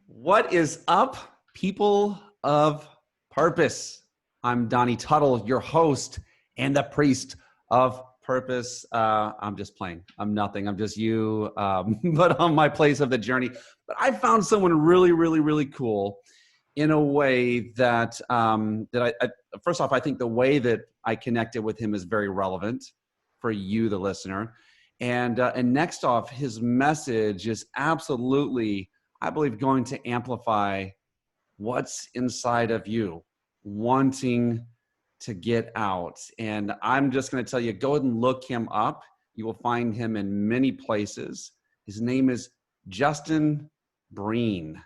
What is up, people of purpose? I'm Donnie Tuttle, your host and the priest of purpose. I'm just playing. I'm nothing. I'm just you, but on my place of the journey. But I found someone really, really, really cool in a way that first off, I think the way that I connected with him is very relevant for you, the listener. And next off, his message is absolutely, I believe, going to amplify what's inside of you, wanting to get out. And I'm just going to tell you, go ahead and look him up. You will find him in many places. His name is Justin Breen.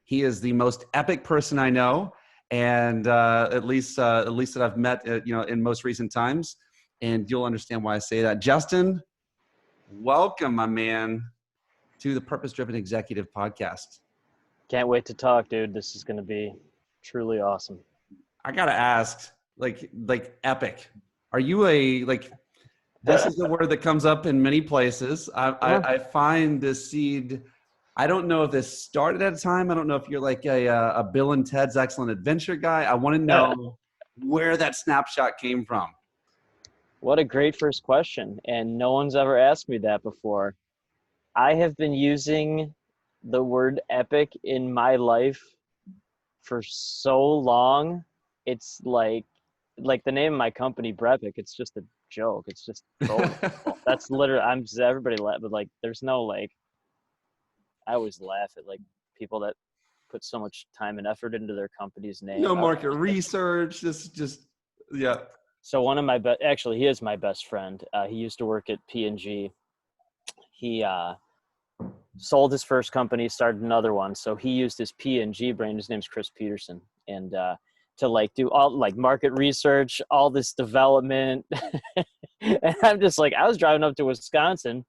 He is the most epic person I know, and at least that I've met, in most recent times. And you'll understand why I say that. Justin, welcome, my man, to the Purpose Driven Executive Podcast. Can't wait to talk, dude. This is going to be truly awesome. I gotta ask, like epic. Are you this is the word that comes up in many places. I find this seed. I don't know if this started at a time. I don't know if you're like a Bill and Ted's Excellent Adventure guy. I want to know where that snapshot came from. What a great first question. And no one's ever asked me that before. I have been using the word epic in my life for so long. It's like the name of my company, Brepic. It's just a joke. It's just that's literally, everybody laugh, but like, there's no like, I always laugh at like people that put so much time and effort into their company's name. No market research. Yeah. So one of my actually, he is my best friend. He used to work at P&G. He sold his first company, started another one. So he used his P&G brain. His name's Chris Peterson, and to like do all like market research, all this development. And I'm just like, I was driving up to Wisconsin.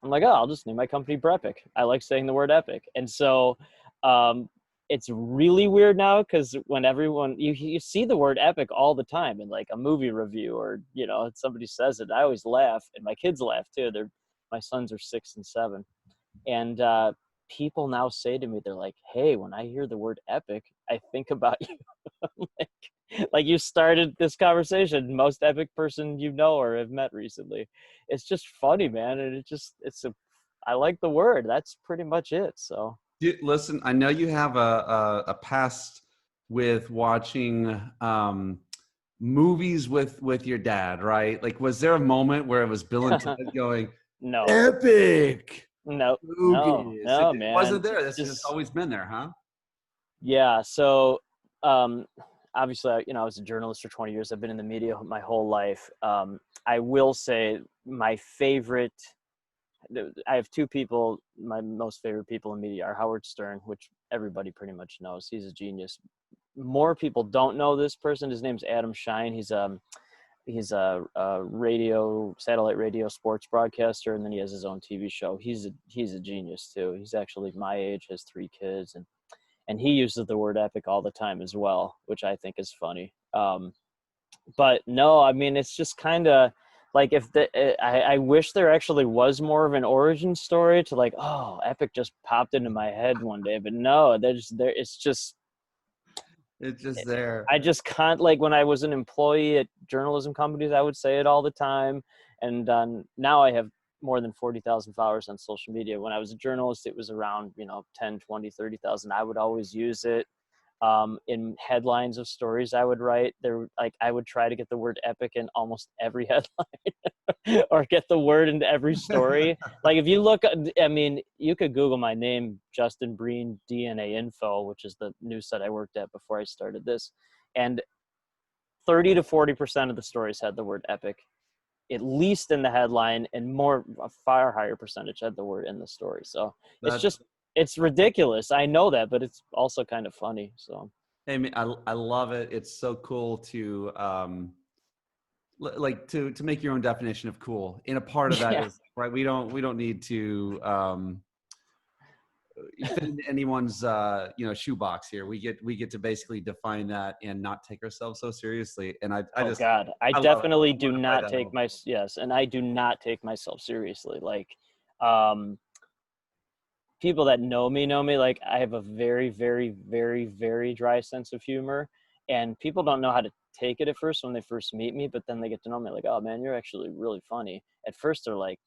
I'm like, oh, I'll just name my company Brepic. I like saying the word epic. And so it's really weird now because when everyone, you see the word epic all the time in like a movie review or, somebody says it, I always laugh, and my kids laugh too. My sons are 6 and 7. And people now say to me, they're like, hey, when I hear the word epic, I think about you. like you started this conversation, most epic person you know or have met recently. It's just funny, man. And I like the word. That's pretty much it. So dude, listen, I know you have a past with watching movies with your dad, right? Like, was there a moment where it was Bill and Ted going, no, epic? No, man. It wasn't there. It's just always been there, huh? Yeah. So, obviously, I was a journalist for 20 years. I've been in the media my whole life. I will say my favorite, I have two people, my most favorite people in media are Howard Stern, which everybody pretty much knows. He's a genius. More people don't know this person. His name's Adam Shine. He's a satellite radio sports broadcaster, and then he has his own TV show. He's a genius too. He's actually my age, has 3 kids, and he uses the word epic all the time as well, which I think is funny. But no, I mean, it's just kind of like I wish there actually was more of an origin story to like, oh, epic just popped into my head one day, but no, it's just there. I just can't, like when I was an employee at journalism companies, I would say it all the time. And now I have more than 40,000 followers on social media. When I was a journalist, it was around, 10, 20, 30,000. I would always use it in headlines of stories I would write. I would try to get the word epic in almost every headline or get the word into every story. Like if you look, I mean, you could Google my name, Justin Breen DNA Info, which is the news site I worked at before I started this. And 30 to 40% of the stories had the word epic, at least in the headline, and a far higher percentage had the word in the story. So it's ridiculous. I know that, but it's also kind of funny. So, I mean, I love it. It's so cool to to make your own definition of cool. And a part of that is right. We don't need to fit into anyone's shoebox here. We get to basically define that and not take ourselves so seriously. And I definitely do not take and I do not take myself seriously. Like Um, People that know me, like I have a very, very, very, very dry sense of humor, and people don't know how to take it at first when they first meet me, but then they get to know me like, oh man, you're actually really funny. At first they're like,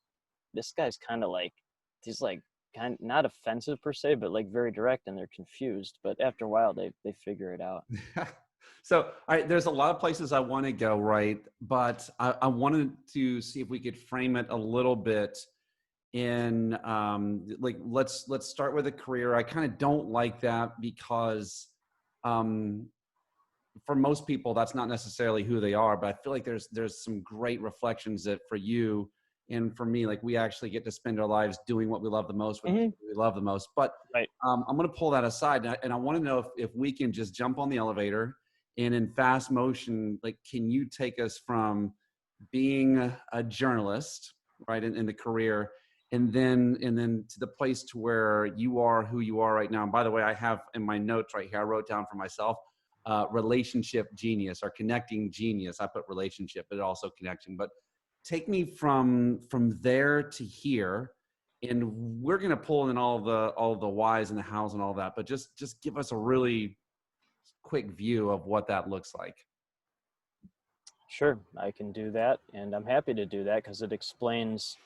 this guy's kind of like, he's like kind not offensive per se, but like very direct, and they're confused. But after a while, they figure it out. So, all right, there's a lot of places I want to go, right? But I wanted to see if we could frame it a little bit in like let's start with a career. I kind of don't like that because um, for most people that's not necessarily who they are, but I feel like there's some great reflections that for you and for me, like we actually get to spend our lives doing what we love the most with the Hmm. people we love the most. But Right. I'm going to pull that aside, and I want to know if we can just jump on the elevator and in fast motion, like can you take us from being a journalist, right, in the career, and then to the place to where you are who you are right now. And by the way, I have in my notes right here, I wrote down for myself, relationship genius or connecting genius. I put relationship, but also connection. But take me from there to here, and we're gonna pull in all the whys and the hows and all that. But just give us a really quick view of what that looks like. Sure, I can do that, and I'm happy to do that because it explains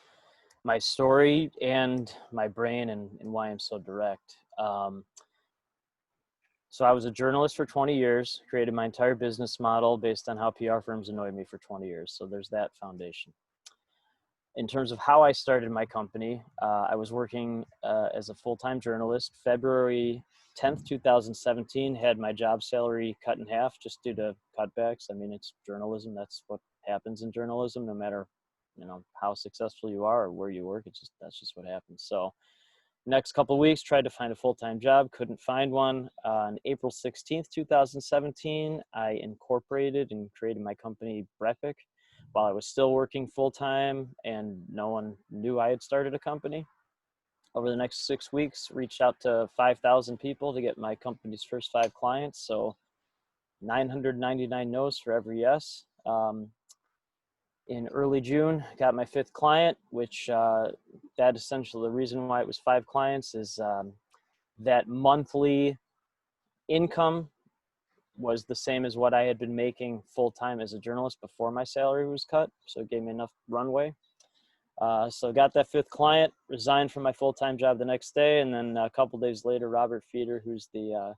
my story and my brain and why I'm so direct. So I was a journalist for 20 years, created my entire business model based on how PR firms annoyed me for 20 years. So there's that foundation. In terms of how I started my company, I was working as a full-time journalist. February 10th, 2017, had my job salary cut in half just due to cutbacks. I mean, it's journalism. That's what happens in journalism, no matter, how successful you are or where you work. That's just what happens. So next couple of weeks, tried to find a full-time job, couldn't find one. On April 16th, 2017, I incorporated and created my company, Brepic, while I was still working full-time, and no one knew I had started a company. Over the next 6 weeks, reached out to 5,000 people to get my company's first 5 clients. So 999 no's for every yes. In early June, got my 5th client, which that essentially the reason why it was 5 clients is that monthly income was the same as what I had been making full time as a journalist before my salary was cut. So it gave me enough runway. So got that 5th client, resigned from my full time job the next day, and then a couple days later, Robert Feeder, who's the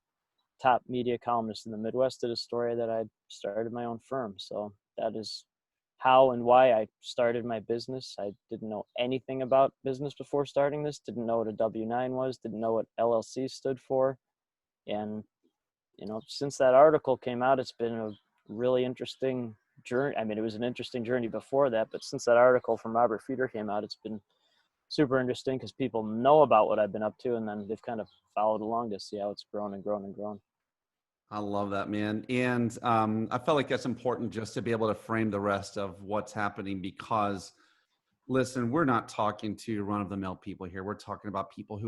top media columnist in the Midwest, did a story that I started my own firm. So that is how and why I started my business. I didn't know anything about business before starting this, didn't know what a W-9 was, didn't know what LLC stood for. And, since that article came out, it's been a really interesting journey. I mean, it was an interesting journey before that, but since that article from Robert Feeder came out, it's been super interesting because people know about what I've been up to, and then they've kind of followed along to see how it's grown and grown and grown. I love that, man. And I felt like that's important just to be able to frame the rest of what's happening because, listen, we're not talking to run of the mill people here. We're talking about people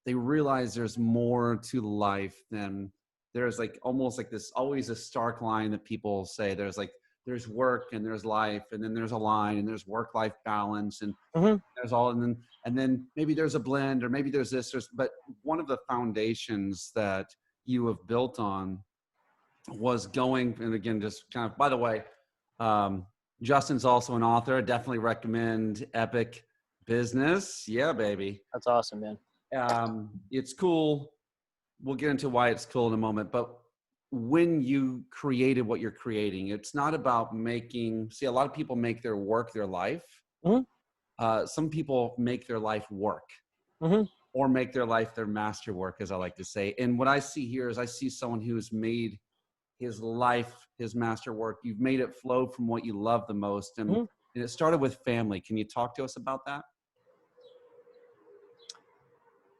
they realize there's more to life than there's like almost like this, always a stark line that people say there's work and there's life, and then there's a line and there's work-life balance and Mm-hmm. there's all, and then maybe there's a blend or maybe there's this, but one of the foundations that you have built on was going, and again, just kind of, by the way, um, Justin's also an author. I definitely recommend Epic Business. Yeah, baby. That's awesome, man. It's cool. We'll get into why it's cool in a moment, but when you created what you're creating, it's not about see, a lot of people make their work their life. Mm-hmm. Some people make their life work. Mm-hmm. Or make their life their masterwork, as I like to say. And what I see here is I see someone who's made his life his masterwork. You've made it flow from what you love the most. And Mm-hmm. it started with family. Can you talk to us about that?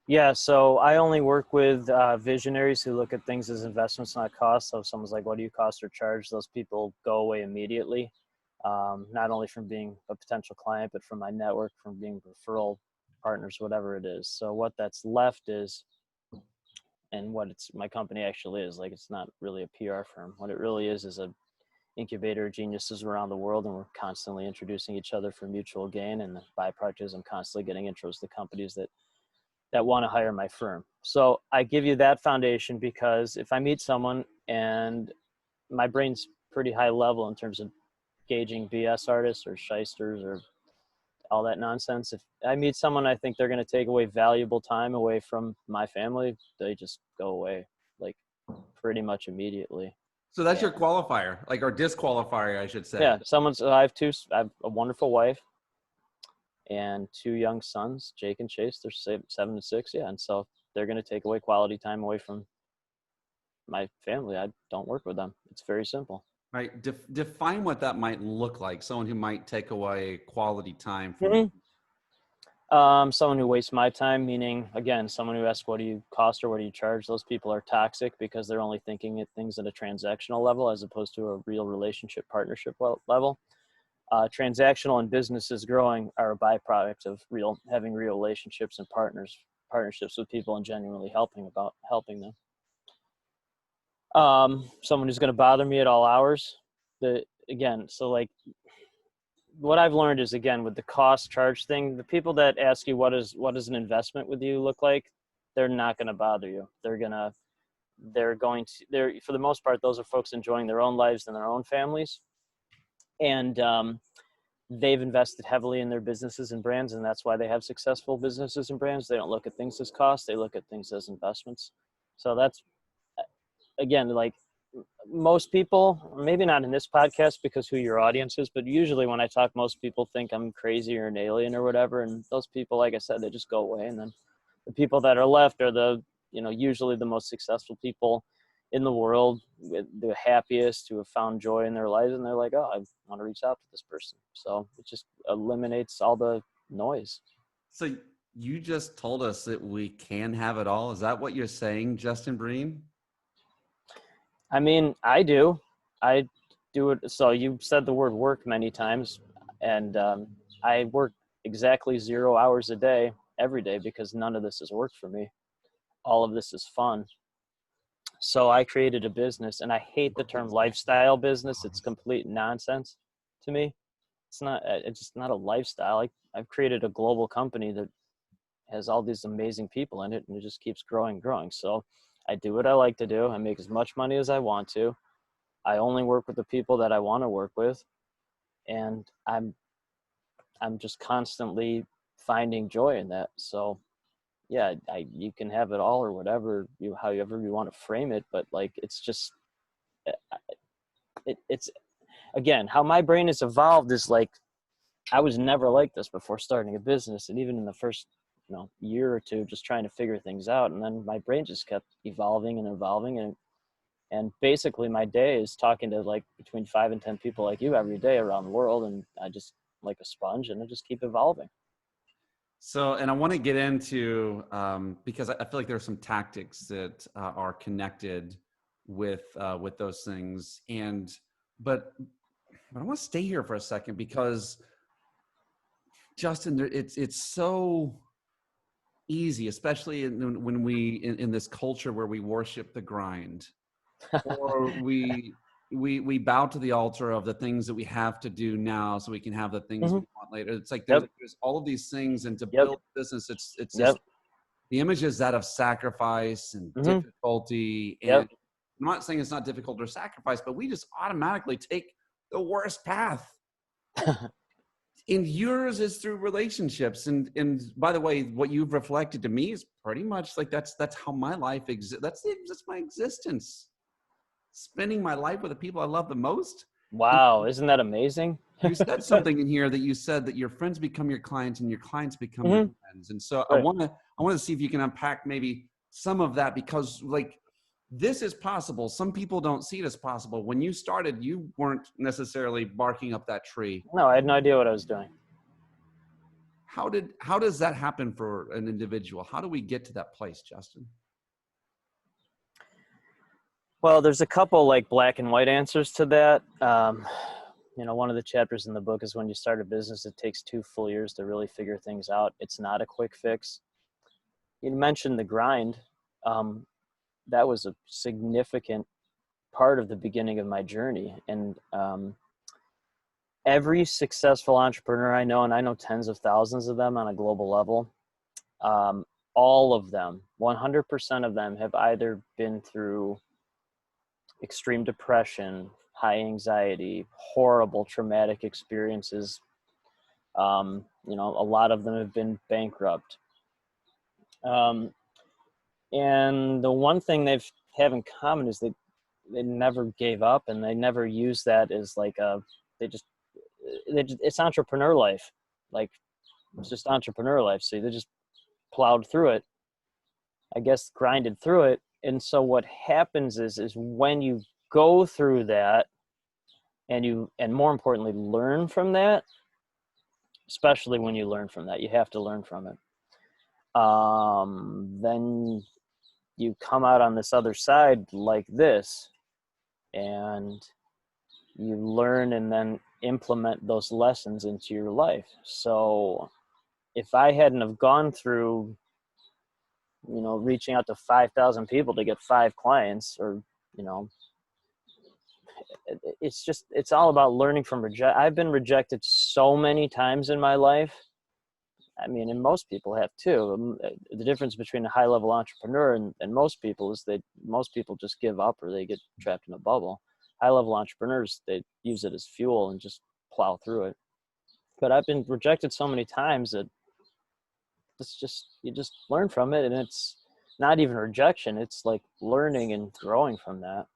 Yeah, so I only work with visionaries who look at things as investments, not costs. So if someone's like, what do you cost or charge? Those people go away immediately, not only from being a potential client, but from my network, from being referral partners, whatever it is. So what that's left is, and what my company actually is, like, it's not really a PR firm. What it really is incubator of geniuses around the world, and we're constantly introducing each other for mutual gain. And the byproduct is I'm constantly getting intros to companies that want to hire my firm. So I give you that foundation because if I meet someone and my brain's pretty high level in terms of gauging BS artists or shysters or all that nonsense. If I meet someone, I think they're going to take away valuable time away from my family. They just go away like pretty much immediately. So that's your qualifier, like, or disqualifier, I should say. Yeah. I have a wonderful wife and 2 young sons, Jake and Chase. They're 7 and 6. Yeah. And so they're going to take away quality time away from my family. I don't work with them. It's very simple. Right. Define what that might look like. Someone who might take away quality time from Someone who wastes my time, meaning, again, someone who asks, what do you cost or what do you charge? Those people are toxic because they're only thinking at things at a transactional level as opposed to a real relationship partnership level. Transactional and businesses growing are a byproduct of having real relationships and partnerships with people and genuinely helping them. Someone who's going to bother me at all hours. What I've learned is, again, with the cost charge thing, the people that ask you what does an investment with you look like, they're not going to bother you. They're for the most part, those are folks enjoying their own lives and their own families, and they've invested heavily in their businesses and brands, and that's why they have successful businesses and brands. They don't look at things as cost; they look at things as investments. So that's, again, like, most people, maybe not in this podcast because who your audience is, but usually when I talk, most people think I'm crazy or an alien or whatever. And those people, like I said, they just go away. And then the people that are left are usually the most successful people in the world, the happiest, who have found joy in their lives. And they're like, oh, I want to reach out to this person. So it just eliminates all the noise. So you just told us that we can have it all. Is that what you're saying, Justin Breen? I mean, I do it. So you said the word work many times, and I work exactly 0 hours a day, every day, because none of this is work for me. All of this is fun. So I created a business, and I hate the term lifestyle business. It's complete nonsense to me. It's just not a lifestyle. I've created a global company that has all these amazing people in it, and it just keeps growing. So I do what I like to do. I make as much money as I want to. I only work with the people that I want to work with. And I'm just constantly finding joy in that. So yeah, you can have it all or whatever, however you want to frame it. But like, it's just, it's again, how my brain has evolved is like, I was never like this before starting a business. And even in the first year or two, just trying to figure things out. And then my brain just kept evolving and evolving. And basically my day is talking to like between 5 and 10 people like you every day around the world. And I just, like a sponge, and I just keep evolving. So, and I want to get into, because I feel like there are some tactics that are connected with those things. But I want to stay here for a second because, Justin, it's so easy, especially when we in this culture where we worship the grind, or we bow to the altar of the things that we have to do now so we can have the things we want later. It's like there's all of these things, and to build a business, it's just the image is that of sacrifice and difficulty. And I'm not saying it's not difficult or sacrifice, but we just automatically take the worst path. And yours is through relationships. And by the way, what you've reflected to me is pretty much like that's how my life exists. That's my existence. Spending my life with the people I love the most. Wow, isn't that amazing? You said something in here that you said that your friends become your clients and your clients become your friends. And so I want to see if you can unpack maybe some of that, because like this is possible. Some people don't see it as possible. When you started, you weren't necessarily barking up that tree. No, I had no idea what I was doing. How does that happen for an individual? How do we get to that place, Justin? Well, there's a couple like black and white answers to that. One of the chapters in the book is when you start a business, it takes 2 full years to really figure things out. It's not a quick fix. You mentioned the grind. That was a significant part of the beginning of my journey. And every successful entrepreneur I know, and I know tens of thousands of them on a global level, all of them, 100% of them have either been through extreme depression, high anxiety, horrible traumatic experiences. A lot of them have been bankrupt. And the one thing they have in common is they never gave up, and they never used that as like it's entrepreneur life. Like, it's just entrepreneur life. So they just plowed through it, I guess, grinded through it. And so what happens is when you go through that and more importantly, learn from that, especially when you learn from that, you have to learn from it. Then you come out on this other side like this, and you learn and then implement those lessons into your life. So if I hadn't have gone through, reaching out to 5,000 people to get 5 clients, or, it's all about learning from I've been rejected so many times in my life. I mean, and most people have too. The difference between a high-level entrepreneur and most people is that most people just give up, or they get trapped in a bubble. High-level entrepreneurs, they use it as fuel and just plow through it. But I've been rejected so many times that you just learn from it, and it's not even rejection. It's like learning and growing from that.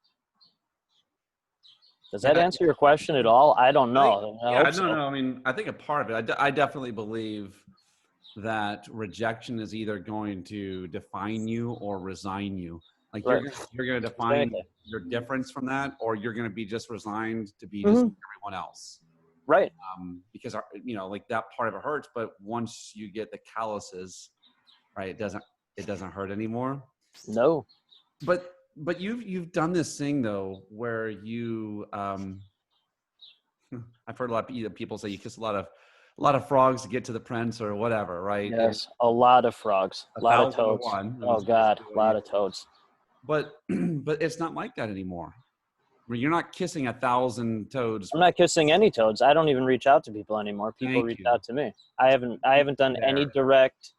Does that answer your question at all? I don't know. I hope so. I mean, I think a part of it, I definitely believe that rejection is either going to define you or resign you. Like, right. you're going to define your difference from that, or you're going to be just resigned to be just everyone else. Right. Because, like, that part of it hurts, but once you get the calluses, right, it doesn't hurt anymore. No. But you've done this thing though, where you, I've heard a lot of people say you kiss a lot of frogs to get to the prince or whatever, right? Yes, a lot of frogs, a lot of toads. Oh God, a lot of toads. But it's not like that anymore. You're not kissing 1,000 toads. I'm not kissing any toads. I don't even reach out to people anymore. People reach out to me. I haven't done any direct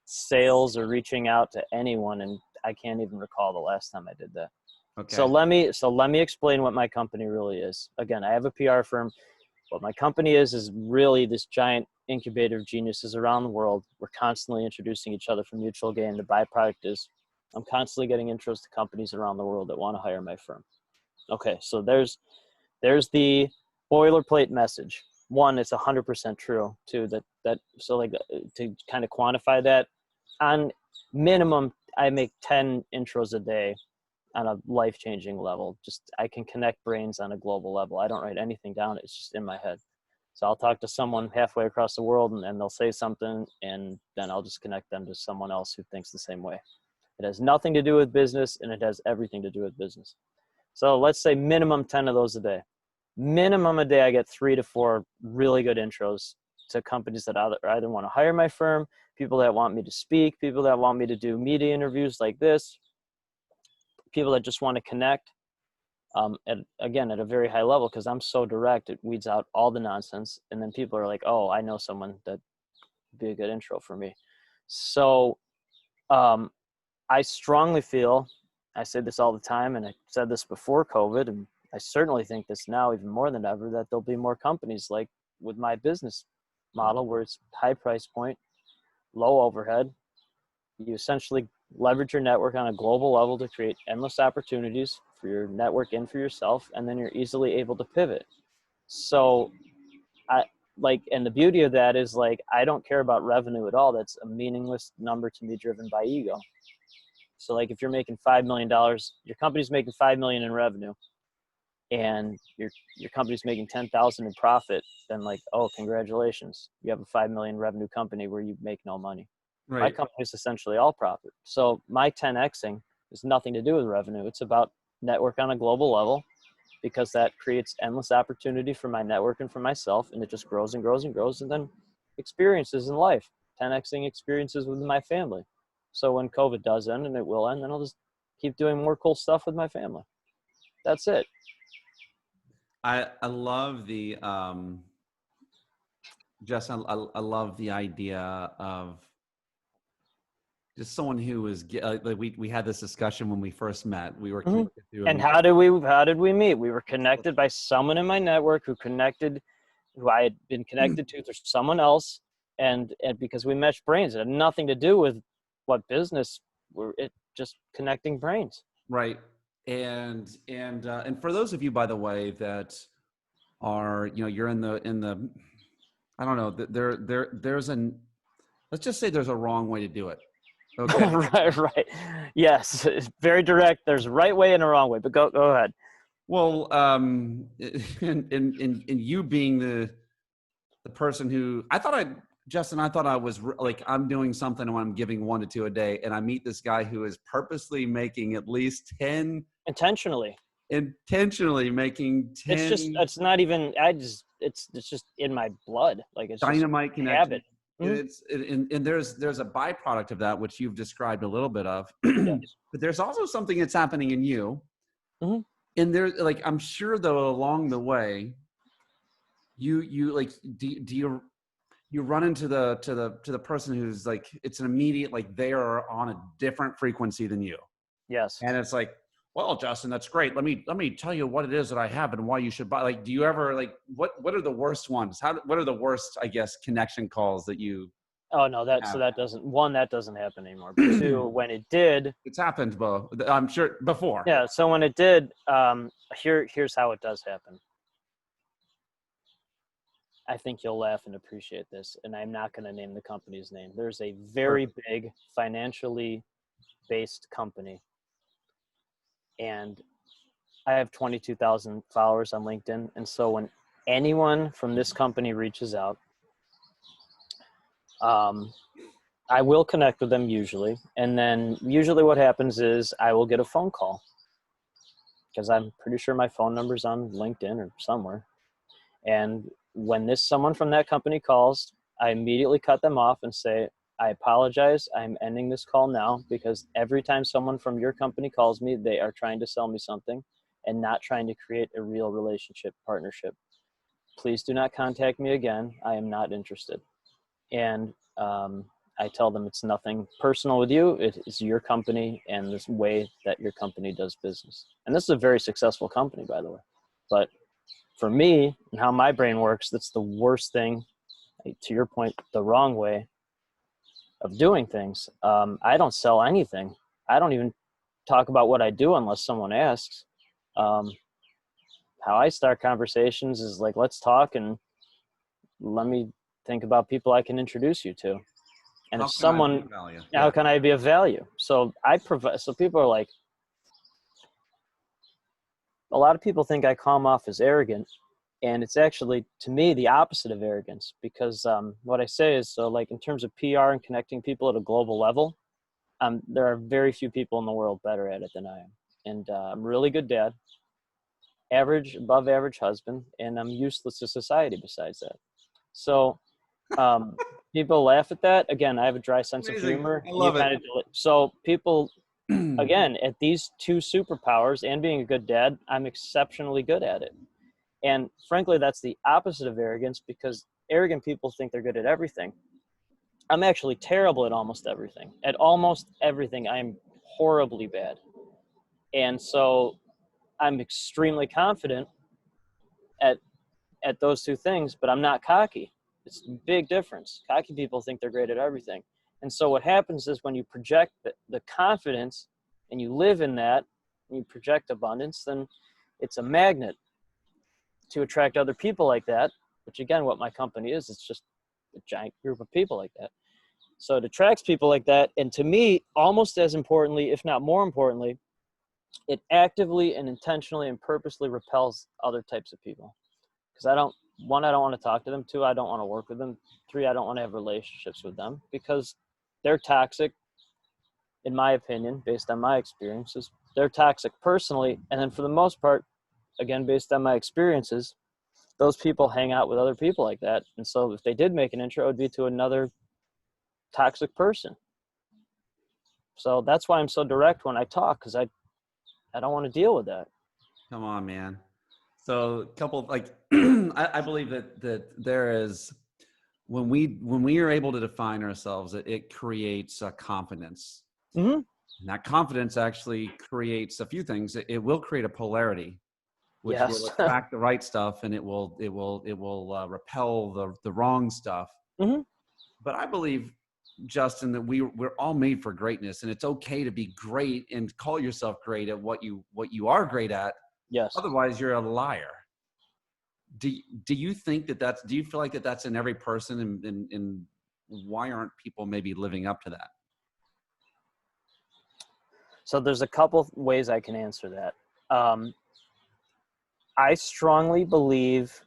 sales or reaching out to anyone, and I can't even recall the last time I did that. Okay. So let me explain what my company really is. Again, I have a PR firm. What my company is really this giant incubator of geniuses around the world. We're constantly introducing each other for mutual gain. The byproduct is I'm constantly getting intros to companies around the world that want to hire my firm. Okay, so there's the boilerplate message. One, it's 100% true. Two, so like to kind of quantify that, on minimum, I make 10 intros a day on a life-changing level. Just, I can connect brains on a global level. I don't write anything down. It's just in my head. So I'll talk to someone halfway across the world, and they'll say something, and then I'll just connect them to someone else who thinks the same way. It has nothing to do with business, and it has everything to do with business. So let's say minimum 10 of those a day. Minimum a day, I get 3 to 4 really good intros to companies that either want to hire my firm, people that want me to speak, people that want me to do media interviews like this, people that just want to connect, at a very high level, because I'm so direct, it weeds out all the nonsense. And then people are like, oh, I know someone that would be a good intro for me. So I strongly feel, I say this all the time, and I said this before COVID, and I certainly think this now even more than ever, that there'll be more companies like with my business model, where it's high price point, low overhead. You essentially leverage your network on a global level to create endless opportunities for your network and for yourself, and then you're easily able to pivot. So and the beauty of that is, like, I don't care about revenue at all. That's a meaningless number to me, driven by ego. So like, if you're making $5 million, your company's making $5 million in revenue, and your company's making 10,000 in profit, then like, oh, congratulations, you have a 5 million revenue company where you make no money. Right. My company is essentially all profit. So my 10xing has nothing to do with revenue. It's about network on a global level, because that creates endless opportunity for my network and for myself, and it just grows and grows and grows. And then experiences in life, 10xing experiences with my family. So when COVID does end, and it will end, then I'll just keep doing more cool stuff with my family. That's it. I love the Jess, I love the idea of just someone who is like we had this discussion when we first met. We were connected through And how did we meet? We were connected by someone in my network who I had been connected to through someone else, and because we matched brains, it had nothing to do with what business. It just connecting brains. right. And for those of you, by the way, that are, you're in the I don't know, there's an, let's just say there's a wrong way to do it. Okay. Right. Yes, it's very direct. There's a right way and a wrong way, but go ahead. Well, in you being the person who I thought I was like, I'm doing something when I'm giving 1 to 2 a day, and I meet this guy who is purposely making at least 10 Intentionally making 10. It's not even, it's just in my blood. Like, it's Dynamite just connection. habit. And there's a byproduct of that, which you've described a little bit of. Yes. But there's also something that's happening in you. Mm-hmm. And there's, like, I'm sure though along the way, you like, do you run into the person who's like, it's an immediate, like, they are on a different frequency than you. Yes. And it's like, well, Justin, that's great. Let me tell you what it is that I have and why you should buy. Like, do you ever, like, what are the worst ones? What are the worst, I guess, connection calls that you? Oh no, that doesn't happen anymore. But 2, when it did, It's happened, Bo. I'm sure before. yeah. So when it did, here's how it does happen. I think you'll laugh and appreciate this, and I'm not going to name the company's name. There's a very big financially based company, and I have 22,000 followers on LinkedIn. And so when anyone from this company reaches out, I will connect with them usually. And then usually what happens is I will get a phone call, because I'm pretty sure my phone number's on LinkedIn or somewhere. And when someone from that company calls, I immediately cut them off and say, I apologize. I'm ending this call now, because every time someone from your company calls me, they are trying to sell me something and not trying to create a real relationship, partnership. Please do not contact me again. I am not interested. And I tell them it's nothing personal with you. It is your company and this way that your company does business. And this is a very successful company, by the way. But for me and how my brain works, that's the worst thing, to your point, the wrong way of doing things. I don't sell anything. I don't even talk about what I do unless someone asks. How I start conversations is like, let's talk and let me think about people I can introduce you to. And How if someone, how can I be of value? So so people are like, a lot of people think I come off as arrogant, and it's actually, to me, the opposite of arrogance, because what I say is, so like in terms of PR and connecting people at a global level, there are very few people in the world better at it than I am. And I'm a really good dad, above average husband, and I'm useless to society besides that. So people laugh at that. Again, I have a dry sense of humor. I love it. So people, again, at these 2 superpowers and being a good dad, I'm exceptionally good at it. And frankly, that's the opposite of arrogance, because arrogant people think they're good at everything. I'm actually terrible at almost everything. At almost everything, I'm horribly bad. And so I'm extremely confident at those 2 things, but I'm not cocky. It's a big difference. Cocky people think they're great at everything. And so what happens is, when you project the confidence and you live in that, and you project abundance, then it's a magnet to attract other people like that, which again, what my company is, it's just a giant group of people like that. So it attracts people like that. And to me, almost as importantly, if not more importantly, it actively and intentionally and purposely repels other types of people. Because I don't want to talk to them. 2, I don't want to work with them. 3, I don't want to have relationships with them, because they're toxic, in my opinion, based on my experiences. They're toxic personally. And then for the most part, again, based on my experiences, those people hang out with other people like that. And so if they did make an intro, it would be to another toxic person. So that's why I'm so direct when I talk, because I don't want to deal with that. Come on, man. So a couple like I believe that there is when we are able to define ourselves, it creates a confidence. Mm-hmm. And that confidence actually creates a few things. It will create a polarity, which will Yes. attract the right stuff, and it will repel the wrong stuff. Mm-hmm. But I believe, Justin, that we're all made for greatness, and it's okay to be great and call yourself great at what you are great at. Yes. Otherwise, you're a liar. Do you think do you feel like that's in every person, and why aren't people maybe living up to that? So there's a couple ways I can answer that. I strongly believe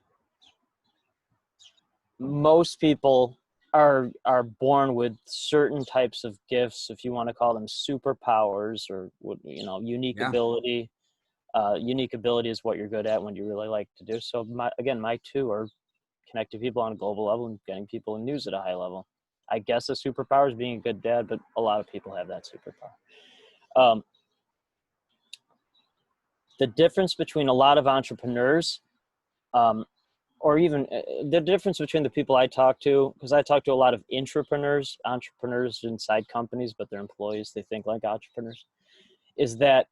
most people are born with certain types of gifts, if you want to call them superpowers, or unique Yeah. ability. Unique ability is what you're good at, when you really like to do. So my two are connecting people on a global level and getting people in news at a high level. I guess a superpower is being a good dad, but a lot of people have that superpower. The difference between a lot of entrepreneurs, or even the difference between the people I talk to, because I talk to a lot of entrepreneurs inside companies, but they're employees, they think like entrepreneurs, is that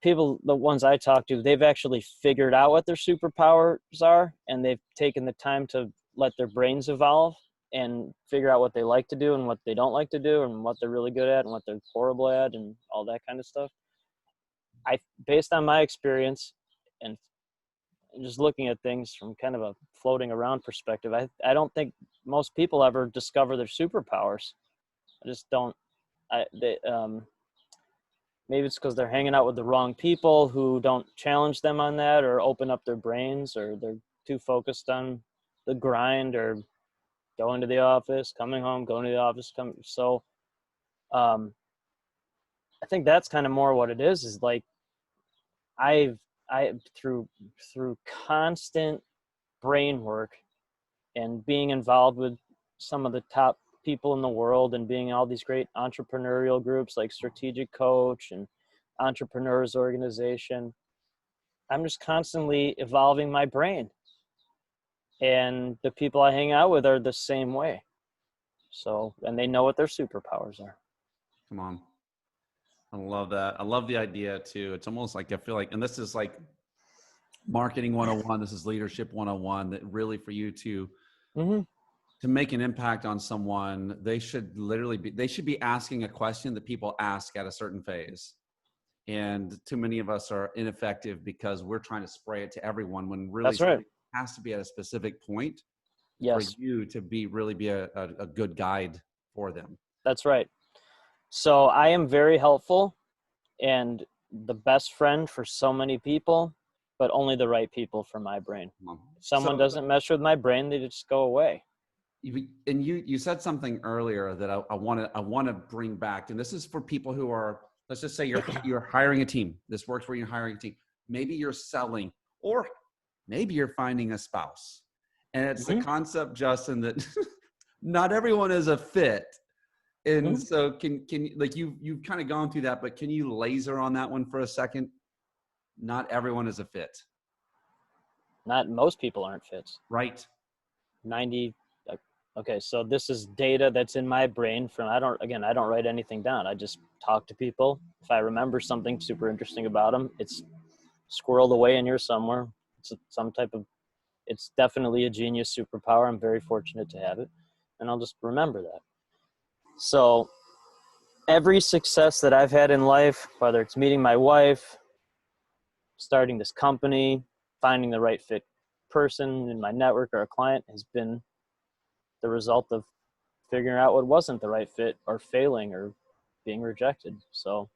people, the ones I talk to, they've actually figured out what their superpowers are, and they've taken the time to let their brains evolve and figure out what they like to do and what they don't like to do, and what they're really good at and what they're horrible at, and all that kind of stuff. Based on my experience and just looking at things from kind of a floating around perspective, I don't think most people ever discover their superpowers. I just don't. Maybe it's because they're hanging out with the wrong people who don't challenge them on that, or open up their brains, or they're too focused on the grind, or going to the office, coming home, going to the office, coming. So I think that's kind of more what it is like I through constant brain work and being involved with some of the top people in the world, and being in all these great entrepreneurial groups like Strategic Coach and Entrepreneurs Organization, I'm just constantly evolving my brain, and the people I hang out with are the same way. So, and they know what their superpowers are. Come on. I love that. I love the idea too. It's almost like, I feel like, and this is like marketing 101, this is leadership 101, that really for you to make an impact on someone, they should be asking a question that people ask at a certain phase. And too many of us are ineffective because we're trying to spray it to everyone, when really That's right. it has to be at a specific point Yes. for you to really be a good guide for them. That's right. So I am very helpful and the best friend for so many people, but only the right people for my brain. If someone doesn't mess with my brain, they just go away. And you said something earlier that I want to bring back, and this is for people who are, let's just say you're hiring a team. This works where you're hiring a team. Maybe you're selling, or maybe you're finding a spouse. And it's the concept, Justin, that not everyone is a fit. And so can like you've kind of gone through that, but can you laser on that one for a second? Not everyone is a fit. Not most people aren't fits. Right. 90. Okay. So this is data that's in my brain from, I don't write anything down. I just talk to people. If I remember something super interesting about them, it's squirreled away in here somewhere. It's definitely a genius superpower. I'm very fortunate to have it, and I'll just remember that. So every success that I've had in life, whether it's meeting my wife, starting this company, finding the right fit person in my network or a client, has been the result of figuring out what wasn't the right fit, or failing, or being rejected. So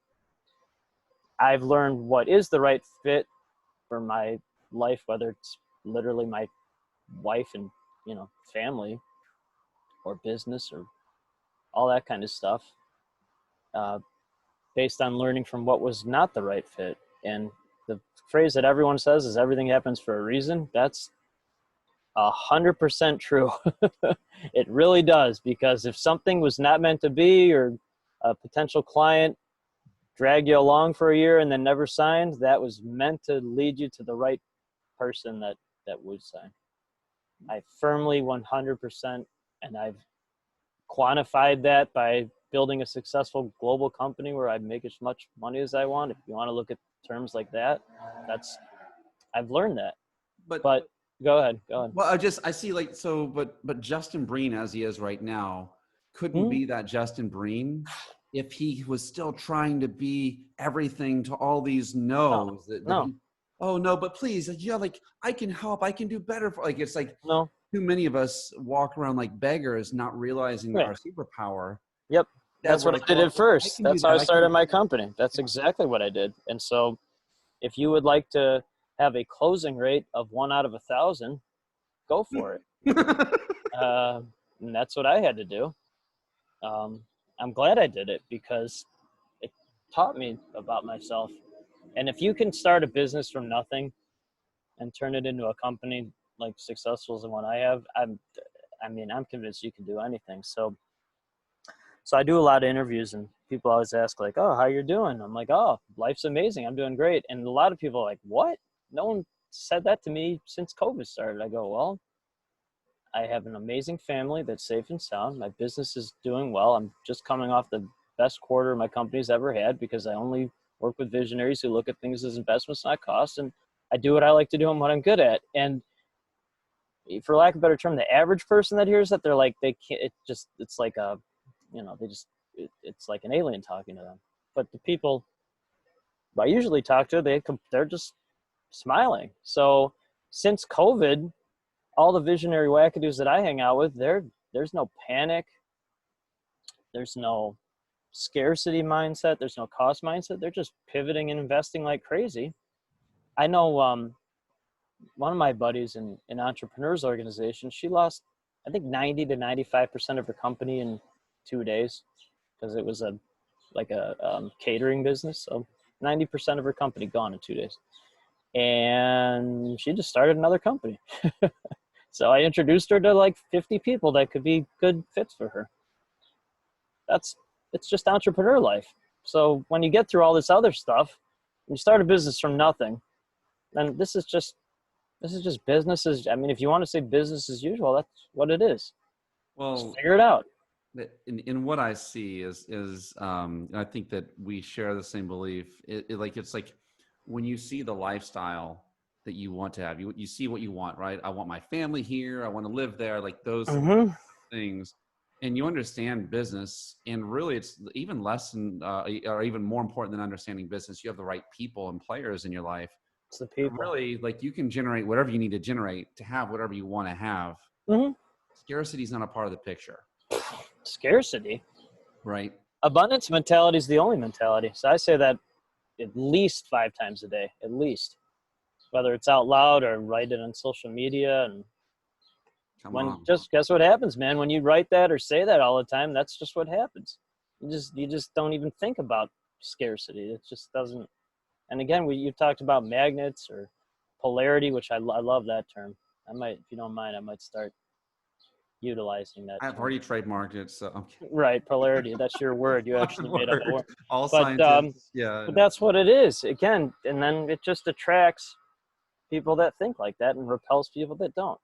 I've learned what is the right fit for my life, whether it's literally my wife and, family, or business, or all that kind of stuff, based on learning from what was not the right fit. And the phrase that everyone says is everything happens for a reason. That's 100% true. It really does, because if something was not meant to be, or a potential client drag you along for a year and then never signed, that was meant to lead you to the right person that would sign. I firmly 100%, and I've quantified that by building a successful global company where I make as much money as I want. If you want to look at terms like that, I've learned that. But go ahead. Well, I see but Justin Breen, as he is right now, couldn't be that Justin Breen if he was still trying to be everything to all these no's. Oh no, but please, yeah, like I can help, I can do better for, like, it's like no. Too many of us walk around like beggars, not realizing our superpower. Yep. That's what I did at first. That's how I started my company. That's exactly what I did. And so if you would like to have a closing rate of 1 out of 1,000, go for it. And that's what I had to do. I'm glad I did it because it taught me about myself. And if you can start a business from nothing and turn it into a company like successful as the one I have, I'm convinced you can do anything. So I do a lot of interviews, and people always ask, like, oh, how you're doing? I'm like, oh, life's amazing. I'm doing great. And a lot of people are like, what? No one said that to me since COVID started. I go, well, I have an amazing family that's safe and sound. My business is doing well. I'm just coming off the best quarter my company's ever had because I only work with visionaries who look at things as investments, not costs. And I do what I like to do and what I'm good at. And for lack of a better term, the average person that hears that, they're like, they can't, it's like a, it's like an alien talking to them. But the people I usually talk to, they're just smiling. So since COVID, all the visionary wackadoos that I hang out with, there's no panic. There's no scarcity mindset. There's no cost mindset. They're just pivoting and investing like crazy. I know one of my buddies in an entrepreneurs organization, she lost, I think, 90 to 95% of her company in 2 days because it was a catering business. So 90% of her company gone in 2 days. And she just started another company. So I introduced her to like 50 people that could be good fits for her. It's just entrepreneur life. So when you get through all this other stuff, and you start a business from nothing, then this is just business as, if you want to say business as usual, that's what it is. Well, just figure it out. In what I see is I think that we share the same belief. It's like when you see the lifestyle that you want to have, you see what you want, right? I want my family here. I want to live there, like those things. And you understand business, and really it's even less than, or even more important than understanding business. You have the right people and players in your life. It's the people. Really, like, you can generate whatever you need to generate to have whatever you want to have. Scarcity is not a part of the picture. Scarcity? Right. Abundance mentality is the only mentality. So I say that at least 5 times a day, at least. Whether it's out loud or write it on social media. And guess what happens, man? When you write that or say that all the time, that's just what happens. You just don't even think about scarcity. It just doesn't. And again, you talked about magnets or polarity, which I love that term. I might, if you don't mind, I might start utilizing that. I've already trademarked it, so. Right, polarity. That's your word. You actually made up a word. All scientists, yeah. But that's what it is. Again, and then it just attracts people that think like that and repels people that don't.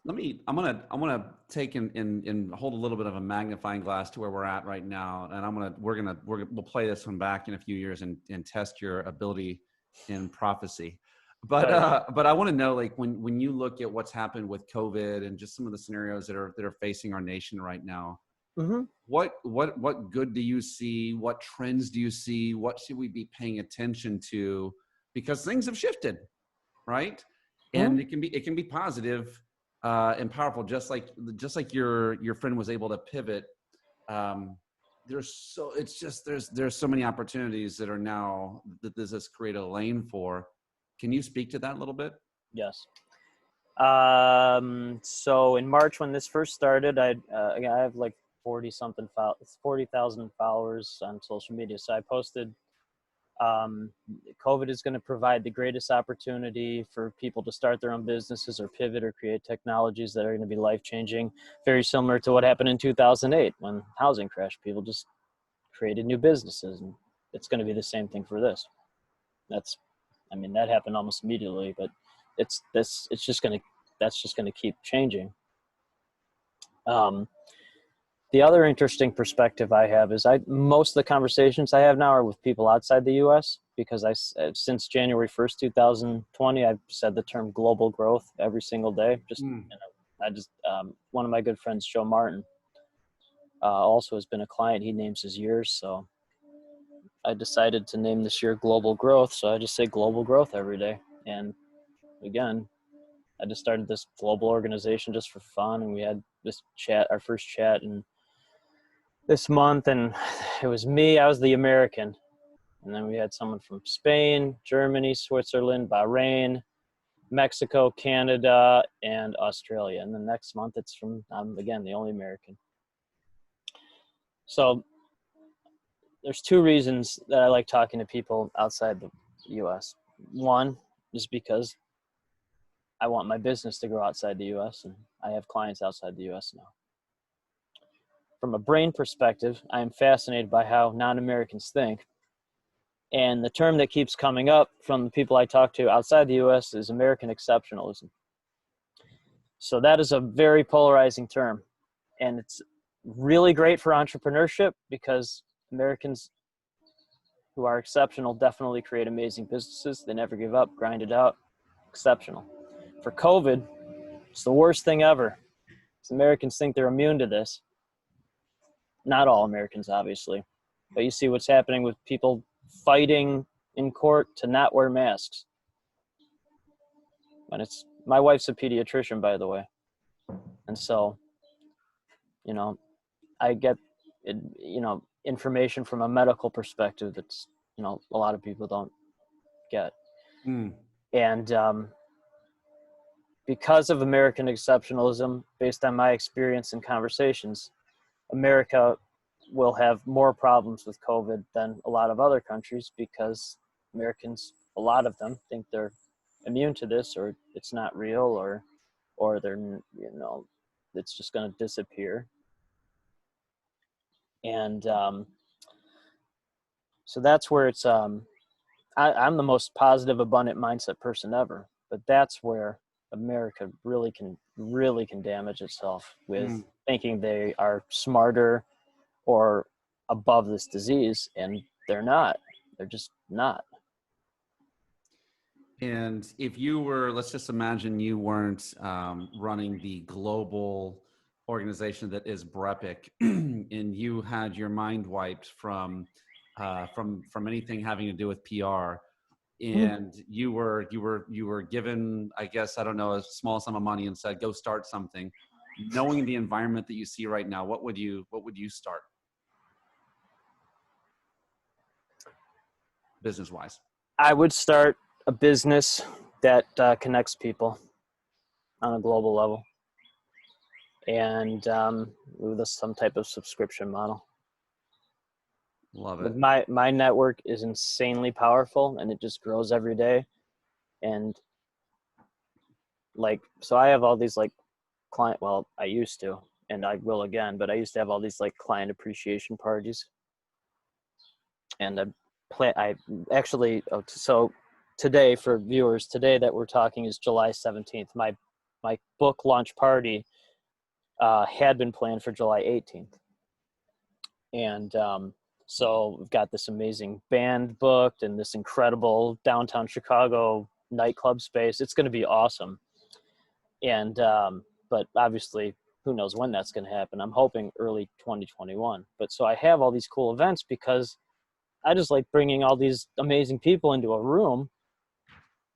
I'm gonna take and hold a little bit of a magnifying glass to where we're at right now, and we'll play this one back in a few years and test your ability in prophecy. But I want to know, like, when you look at what's happened with COVID and just some of the scenarios that are facing our nation right now, what good do you see? What trends do you see? What should we be paying attention to? Because things have shifted, right? And it can be positive and powerful, just like your friend was able to pivot. There's so many opportunities that are now that this has created a lane for. Can you speak to that a little bit? Yes. So in March, when this first started, I have like 40,000 followers on social media. So I posted, COVID is going to provide the greatest opportunity for people to start their own businesses or pivot or create technologies that are going to be life-changing, very similar to what happened in 2008 when housing crashed. People just created new businesses, and it's going to be the same thing for this. That happened almost immediately, but that's just going to keep changing. The other interesting perspective I have is most of the conversations I have now are with people outside the U.S. because since January 1st, 2020, I've said the term global growth every single day. One of my good friends, Joe Martin, also has been a client. He names his years. So I decided to name this year global growth. So I just say global growth every day. And again, I just started this global organization just for fun. And we had our first chat this month, and it was me. I was the American, and then we had someone from Spain, Germany, Switzerland, Bahrain, Mexico, Canada, and Australia. And the next month I'm again the only American. So there's two reasons that I like talking to people outside the US. One is because I want my business to grow outside the US, and I have clients outside the US now. From a brain perspective, I am fascinated by how non-Americans think. And the term that keeps coming up from the people I talk to outside the US is American exceptionalism. So that is a very polarizing term. And it's really great for entrepreneurship because Americans who are exceptional definitely create amazing businesses. They never give up, grind it out, exceptional. For COVID, it's the worst thing ever. Americans think they're immune to this. Not all Americans, obviously, but you see what's happening with people fighting in court to not wear masks. And my wife's a pediatrician, by the way. And so, I get, information from a medical perspective that's, a lot of people don't get. And because of American exceptionalism, based on my experience and conversations, America will have more problems with COVID than a lot of other countries because Americans, a lot of them, think they're immune to this, or it's not real, or they're, it's just going to disappear. And so that's where it's, I'm the most positive, abundant mindset person ever, but that's where America really can damage itself with thinking they are smarter or above this disease, and they're not. They're just not. And if you were, let's just imagine you weren't running the global organization that is Brepic, and you had your mind wiped from anything having to do with PR, and you were given, I guess, I don't know, a small sum of money and said, go start something. Knowing the environment that you see right now, what would you start business-wise? I would start a business that connects people on a global level, and with some type of subscription model. Love it. My network is insanely powerful, and it just grows every day. And so I have all these I used to, and I will again, but I used to have all these client appreciation parties. And so today, for viewers, today that we're talking is July 17th. My book launch party had been planned for July 18th. And so we've got this amazing band booked and this incredible downtown Chicago nightclub space. It's going to be awesome. And but obviously, who knows when that's going to happen. I'm hoping early 2021. But so I have all these cool events because I just like bringing all these amazing people into a room,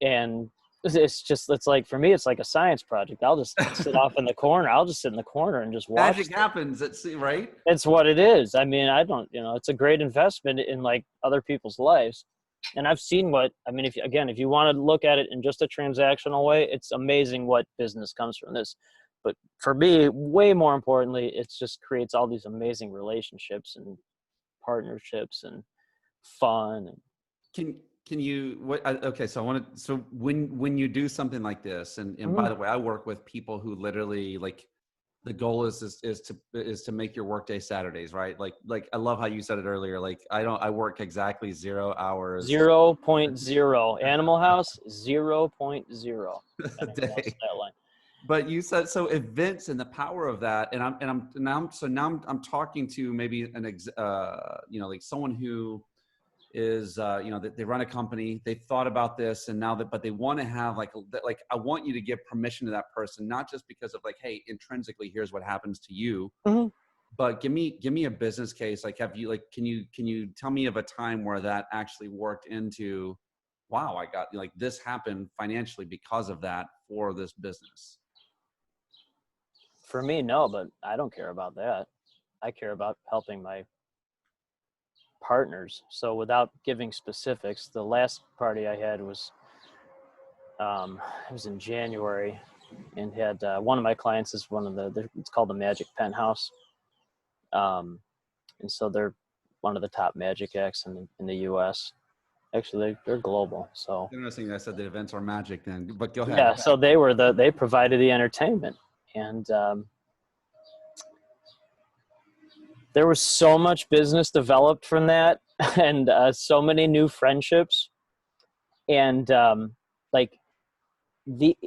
and it's like, for me, it's like a science project. I'll just sit off in the corner. I'll just sit in the corner and just watch. Magic happens at sea, right? It's what it is. I mean, it's a great investment in other people's lives. And I've seen if you want to look at it in just a transactional way, it's amazing what business comes from this. But for me, way more importantly, it just creates all these amazing relationships and partnerships and fun. Can you, okay, so when you do something like this, and by the way, I work with people who literally the goal is to make your workday Saturdays, right? Like I love how you said it earlier. Like I work exactly 0 hours 0.0. Animal House, 0.0. a Anyone else day. that line? But you said so events and the power of that, and I'm talking to maybe like someone who is they run a company, they've thought about this, and now that but they want to have like I want you to give permission to that person, not just because of like, hey, intrinsically here's what happens to you, Mm-hmm. but give me a business case. Like, have you like can you tell me of a time where that actually worked into, wow, I got like this happened financially because of that for this business? For me, no, but I don't care about that. I care about helping my partners. So without giving specifics, the last party I had was it was in January, and had one of my clients is one of it's called the Magic Penthouse, and so they're one of the top magic acts in the U.S. Actually, they're global. So Interesting. I said the events are magic then, but go ahead. yeah, so they provided the entertainment, and there was so much business developed from that, and so many new friendships, and like the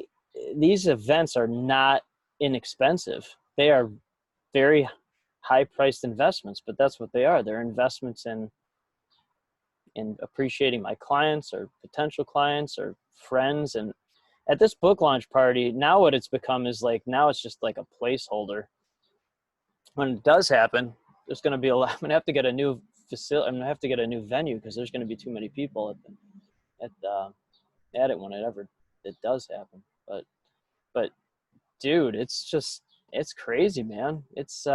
these events are not inexpensive. They are very high priced investments, but that's what they are. They're investments in appreciating my clients or potential clients or friends. And at this book launch party, now what it's become is like, now it's just like a placeholder. When it does happen, there's going to be I'm going to have to get a new facility. I'm going to have to get a new venue because there's going to be too many people at it when it does happen. But dude, it's crazy, man. It's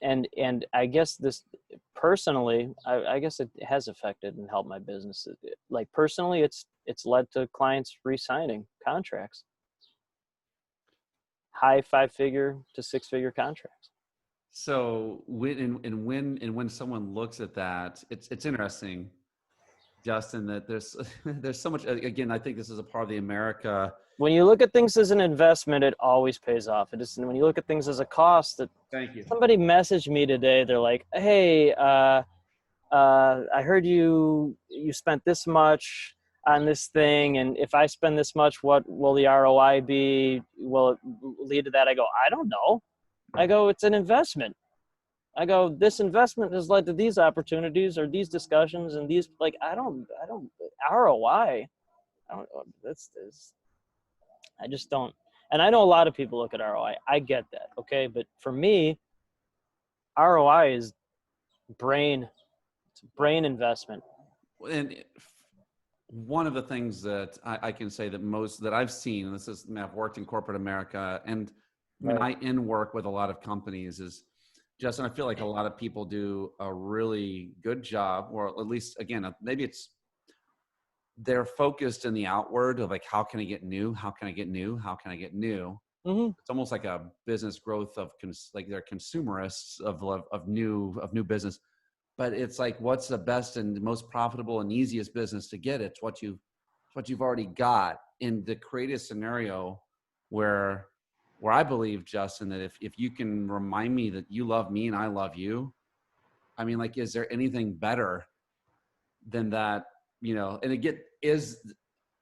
and I guess this personally, I guess it has affected and helped my business. Like personally, it's led to clients re-signing contracts, high 5-figure to 6-figure contracts. So when someone looks at that, it's interesting, Justin, that there's so much. Again, I think this is a part of the America. When you look at things as an investment, it always pays off. It is when you look at things as a cost. Thank you. Somebody messaged me today. They're like, "Hey, I heard you spent this much on this thing, and if I spend this much, what will the ROI be? Will it lead to that?" I go, "I don't know." I go, "It's an investment." I go, "This investment has led to these opportunities or these discussions and these, like, I don't ROI. I don't, I just don't." And I know a lot of people look at ROI. I get that. Okay. But for me, ROI is brain, it's a brain investment. And one of the things that I can say that I've seen, and this is, I've worked in corporate America, and I mean, Right. I in work with a lot of companies, is Justin, I feel like a lot of people do a really good job, or at least, again, maybe they're focused in the outward of like, how can I get new? How can I get new? How can I get new? Mm-hmm. It's almost like a business growth of like they're consumerists of new business. But it's like, what's the best and most profitable and easiest business to get? It's what you've already got. And to create a scenario where I believe, Justin, that if you can remind me that you love me and I love you, I mean, like, is there anything better than that? And again,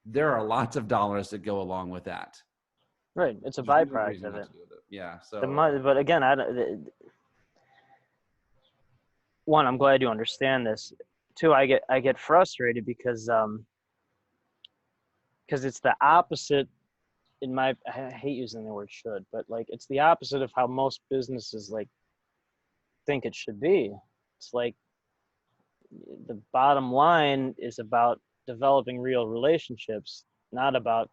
there are lots of dollars that go along with that. Right. It's a There's no byproduct reason of not it. to do it. Yeah. So The money, but again, one, I'm glad you understand this. Two, I get frustrated because it's the opposite I hate using the word should, but like it's the opposite of how most businesses like think it should be. It's like the bottom line is about developing real relationships, not about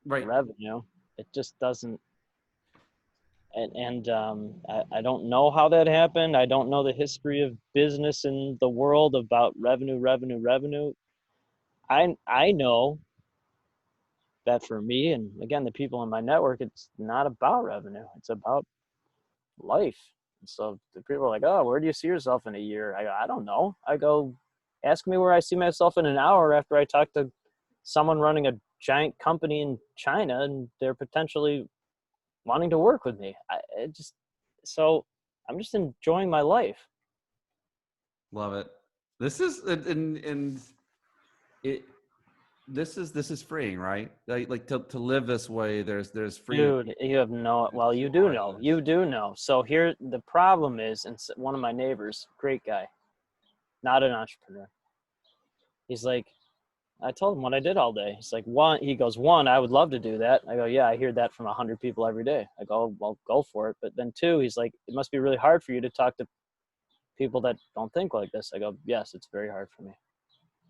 right. revenue. It just doesn't. I don't know how that happened. I don't know the history of business in the world about revenue. I know that for me, and again, the people in my network, it's not about revenue. It's about life. And so the people are like, "Oh, where do you see yourself in a year?" I go, "I don't know." I go, "Ask me where I see myself in an hour after I talk to someone running a giant company in China, and they're potentially wanting to work with me. So I'm just enjoying my life. Love it. This is and it. This is freeing, right? Like to live this way. There's freedom. Dude, you have no, well, you do know. So here, the problem is, and one of my neighbors, great guy, not an entrepreneur. He's like, I told him what I did all day. He's like, he goes, I would love to do that. I go, yeah, I hear that from 100 people every day. I go, well, go for it. But then two, he's like, it must be really hard for you to talk to people that don't think like this. I go, yes, it's very hard for me.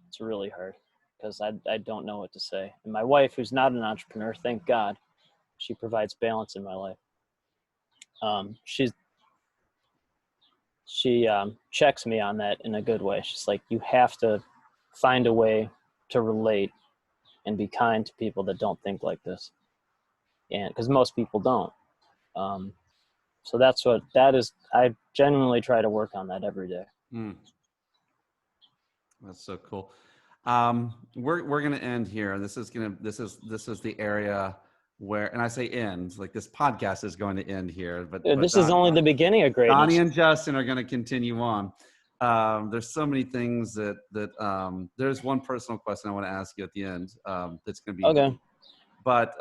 It's really hard because I don't know what to say. And my wife, who's not an entrepreneur, thank God, she provides balance in my life. She checks me on that in a good way. She's like, you have to find a way to relate and be kind to people that don't think like this. And because most people don't. So that is. I genuinely try to work on that every day. That's so cool. We're gonna end here. This is the area where, and I say end, like this podcast is going to end here, but This is only the beginning of greatness. Donnie and Justin are going to continue on. There's so many things that there's one personal question I want to ask you at the end. That's going to be okay, but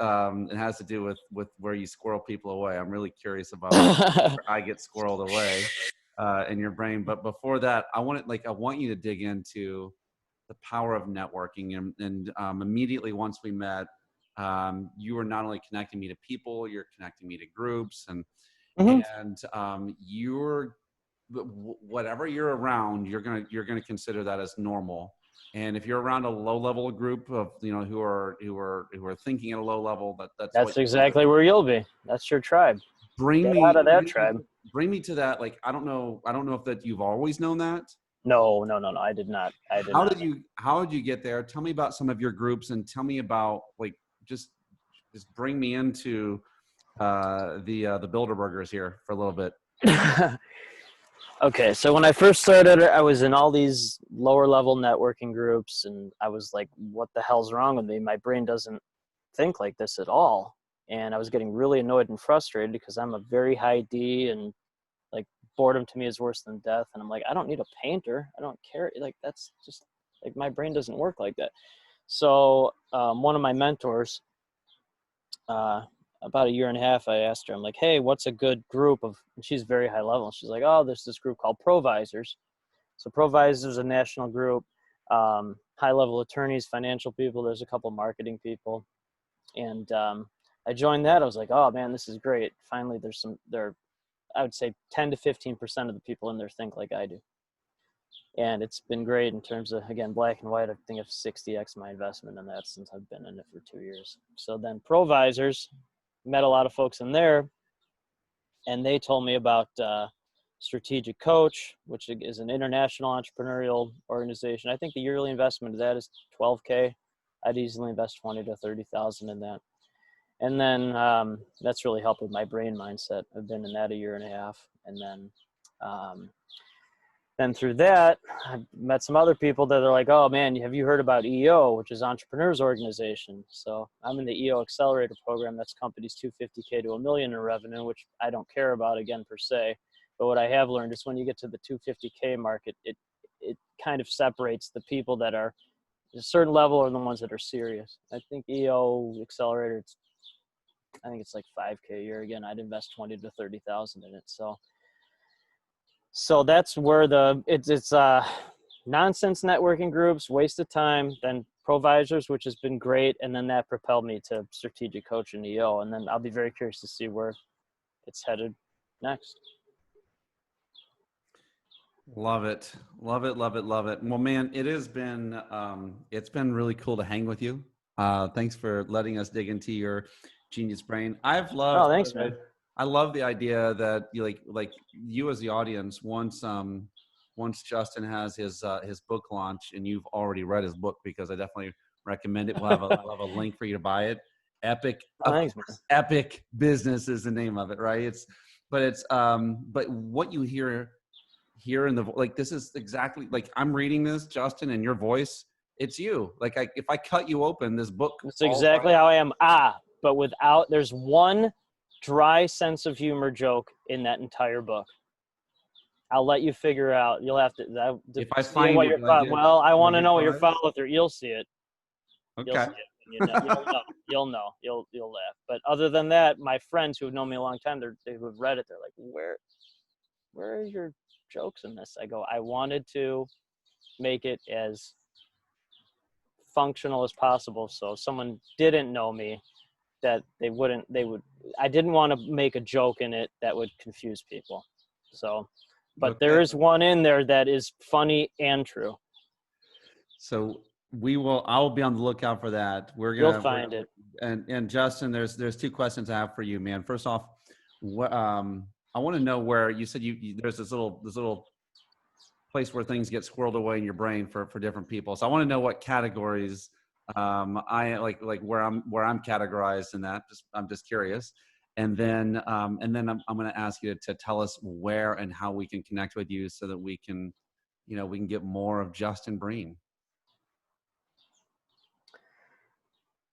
it has to do with where you squirrel people away. I'm really curious about where I get squirreled away in your brain. But before that, I want you to dig into the power of networking, and immediately once we met, you were not only connecting me to people, you're connecting me to groups, and you're whatever you're around, you're gonna consider that as normal. And if you're around a low level group of who are thinking at a low level, that's exactly where you'll be. That's your tribe. Bring me out of that tribe. Bring me to that. Like I don't know if that you've always known that. No, I did not. How did you get there? Tell me about some of your groups, and tell me about just bring me into the Bilderbergers here for a little bit. Okay, so when I first started, I was in all these lower level networking groups, and I was like, what the hell's wrong with me? My brain doesn't think like this at all. And I was getting really annoyed and frustrated because I'm a very high D, and like boredom to me is worse than death. And I'm like, I don't need a painter. I don't care. Like, that's just like, my brain doesn't work like that. So one of my mentors, about a year and a half, I asked her, I'm like, hey, what's a good group of, and she's very high level. She's like, oh, there's this group called Provisors. So Provisors is a national group, high level attorneys, financial people. There's a couple marketing people. And I joined that. I was like, oh man, this is great. Finally, I would say 10 to 15% of the people in there think like I do. And it's been great in terms of, again, black and white. I think I've 60x my investment in that since I've been in it for 2 years. So then Provisors, met a lot of folks in there, and they told me about Strategic Coach, which is an international entrepreneurial organization. I think the yearly investment of that is $12K. I'd easily invest $20,000 to $30,000 in that. And then that's really helped with my brain mindset. I've been in that a year and a half. And then through that, I met some other people that are like, oh man, have you heard about EO, which is Entrepreneurs Organization? So I'm in the EO Accelerator program. That's companies $250K to $1 million in revenue, which I don't care about again per se. But what I have learned is when you get to the $250K market, it kind of separates the people that are at a certain level and the ones that are serious. I think EO Accelerator, I think it's like $5K a year. Again, I'd invest $20,000 to $30,000 in it. So that's where it's nonsense networking groups, waste of time, then Provisors, which has been great. And then that propelled me to Strategic Coach and EO. And then I'll be very curious to see where it's headed next. Love it. Love it. Love it. Love it. Well, man, it's been really cool to hang with you. Thanks for letting us dig into your genius brain. I've loved. Oh, thanks, man. I love the idea that you like you as the audience, once Justin has his book launch, and you've already read his book, because I definitely recommend it. We'll have a link for you to buy it. Epic. Oh, thanks, man. Epic Business is the name of it, right? But what you hear in the, this is exactly like I'm reading this, Justin, and your voice, it's you. If I cut you open, this book. That's exactly how I am. But there's one dry sense of humor joke in that entire book. I'll let you figure out. You'll have to If I see find what it, you're do I following. get Well, I do I want to get know what you're prize? following with. You'll see it. You'll see Okay. it. You'll know. You'll know. You'll laugh. But other than that, my friends who have known me a long time, who've read it, they're like, where are your jokes in this? I go, I wanted to make it as functional as possible, so if someone didn't know me, that they would. I didn't want to make a joke in it that would confuse people. So, but there Okay. is one in there that is funny and true. So I'll be on the lookout for that. You'll find it. And Justin, there's two questions I have for you, man. First off, I want to know where you said there's this little place where things get squirreled away in your brain for different people. So I want to know what categories I like where I'm categorized in that. I'm just curious. And then I'm going to ask you to tell us where and how we can connect with you so that we can get more of Justin Breen.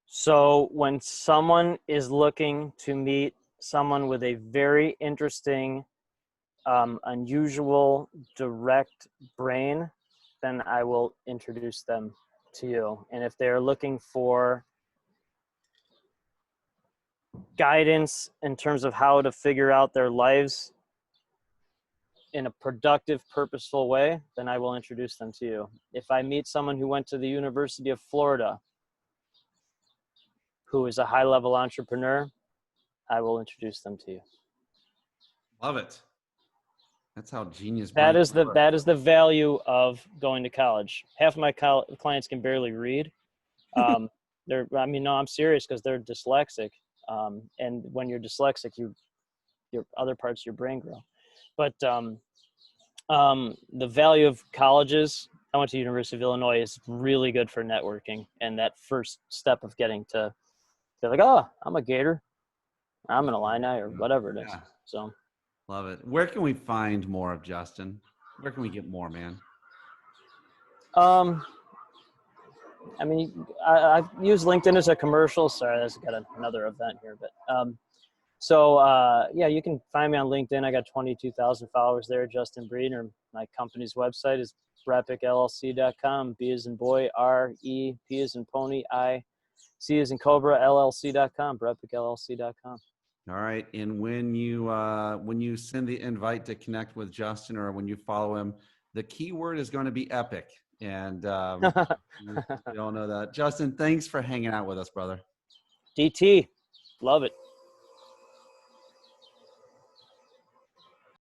So when someone is looking to meet someone with a very interesting, unusual, direct brain, then I will introduce them to you. And if they're looking for guidance in terms of how to figure out their lives in a productive, purposeful way, then I will introduce them to you. If I meet someone who went to the University of Florida, who is a high-level entrepreneur, I will introduce them to you. Love it. That's how genius. That is the value of going to college. Half of my clients can barely read. I'm serious, because they're dyslexic. And when you're dyslexic, your other parts of your brain grow. But the value of colleges, I went to University of Illinois, is really good for networking. And that first step of getting to, they're like, oh, I'm a Gator, I'm an Illini, or whatever it is. Yeah. So Love it. Where can we find more of Justin? Where can we get more, man? I use LinkedIn as a commercial. Sorry, that's got another event here, but you can find me on LinkedIn. I got 22,000 followers there. Justin Breen, or my company's website is brepicllc.com. B as in boy, R-E, P as in pony, I, C as in cobra, LLC.com. brepicllc.com. All right. And when you send the invite to connect with Justin, or when you follow him, the keyword is going to be epic. And we all know that. Justin, thanks for hanging out with us, brother. DT, love it.